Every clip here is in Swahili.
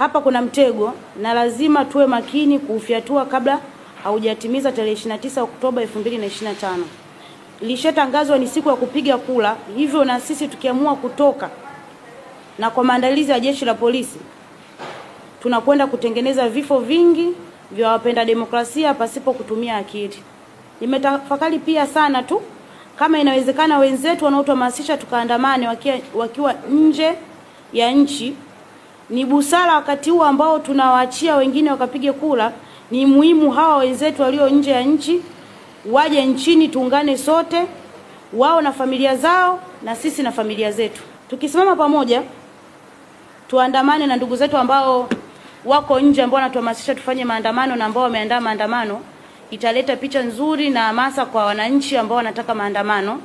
hapa kuna mtego na lazima tuwe makini kuufyatua kabla haujatimiza tarehe 29 Oktoba 2025. Ilishatangazwa ni siku ya kupiga kura, hivyo na sisi tukiamua kutoka na kwa maandalizi ya jeshi la polisi tunakwenda kutengeneza vifo vingi vya wapenda demokrasia pasipo kutumia akili. Nimetafakari pia sana tu kama inawezekana wenzetu wanaotuhamasisha tukaandamane wakiwa nje ya nchi. Ni busara wakati huu ambao tunawaachia wengine wakapige kura, ni muhimu hawa wenzetu walio nje ya nchi waje nchini, tuungane sote, wao na familia zao na sisi na familia zetu. Tukisimama pamoja tuandamane na ndugu zetu ambao wako nje, ambao wanatuhamasisha tufanye maandamano na ambao wameandaa maandamano, italeta picha nzuri na hamasa kwa wananchi ambao wanataka maandamano.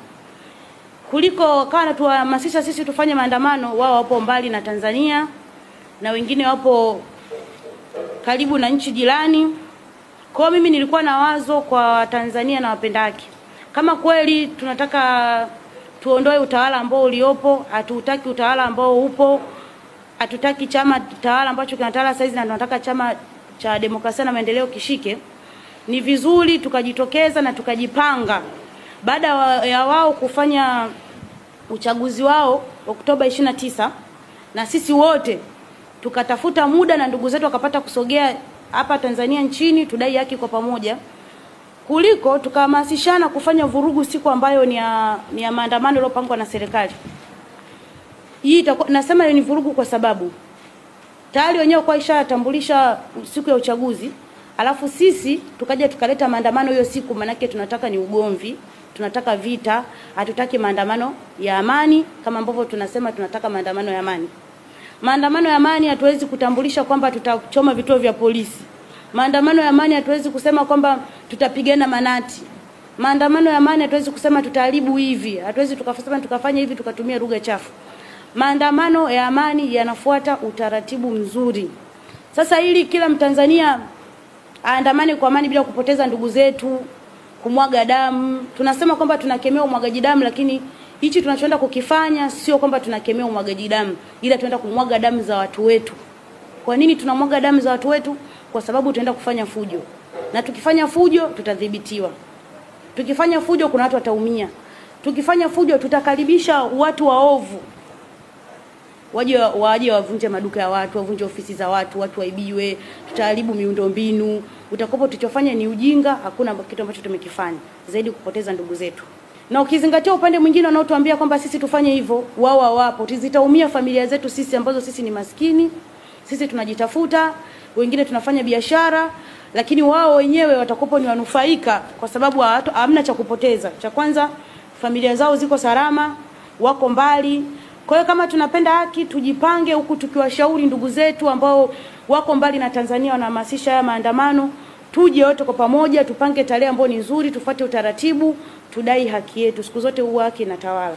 Kuliko kana tuhamasisha sisi tufanye maandamano, wao wapo mbali na Tanzania na wengine wapo karibu na nchi jirani. Kwa mimi nilikuwa na wazo kwa Tanzania na wapenda haki. Kama kweli tunataka tuondoe utawala ambao uliopo, hatutaki utawala ambao upo, hatutaki chama tawala ambacho kinatawala saizi na tunataka chama cha demokrasia na maendeleo kishike, ni vizuri tukajitokeza na tukajipanga baada ya wao kufanya uchaguzi wao Oktoba 29, na sisi wote tukatafuta muda na ndugu zetu wakapata kusogea hapa Tanzania nchini tudai haki kwa pamoja, kuliko tukahamasishana kufanya vurugu siku ambayo ni ya maandamano yaliyopangwa na serikali. Hii nasema ni vurugu kwa sababu tayari wenyewe kwa ishatambulisha siku ya uchaguzi, alafu sisi tukaja tukaleta maandamano hiyo siku. Manake tunataka ni ugomvi, tunataka vita, hatutaki maandamano ya amani kama ambavyo tunasema tunataka maandamano ya amani. Maandamano ya amani hatuwezi kutambulisha kwamba tutachoma vituo vya polisi. Maandamano ya amani hatuwezi kusema kwamba tutapigana manati. Maandamano ya amani hatuwezi kusema tutaharibu hivi, hatuwezi tukasema tukafanya hivi tukatumia lugha chafu. Maandamano ya amani yanafuata utaratibu mzuri. Sasa ili kila Mtanzania aandamane kwa amani bila kupoteza ndugu zetu, kumwaga damu. Tunasema kwamba tunakemea umwagaji damu, lakini hichi tunachoenda kukifanya sio kwamba tunakemea umwagaji damu, ila tunaenda kumwaga damu za watu wetu. Kwa nini tunamwaga damu za watu wetu? Kwa sababu tunaenda kufanya fujo. Na tukifanya fujo tutadhibitiwa. Tukifanya fujo kuna watu wataumia. Tukifanya fujo tutakaribisha watu waovu. Waje wavunje maduka ya watu, wavunje ofisi za watu, watu waibiwe, tutaharibu miundombinu. Utakopo tulichofanya ni ujinga, hakuna kitu ambacho tumekifanya zaidi kupoteza ndugu zetu. Na ukizingatia upande mwingine wanaotuambia kwamba sisi tufanye hivyo, wao wapo, zitaumia familia zetu sisi ambazo sisi ni maskini, sisi tunajitafuta, wengine tunafanya biashara, lakini wao wenyewe watakopo ni wanufaika kwa sababu hamna cha kupoteza. Cha kwanza familia zao ziko salama, wako mbali. Kwa hiyo kama tunapenda haki, tujipange huku tukiwashauri ndugu zetu ambao wako mbali na Tanzania wanahamasisha haya maandamano, tuje wote kwa pamoja, tupange tarehe ambayo ni nzuri, tufuate utaratibu, tudai haki yetu. Siku zote haki inatawala.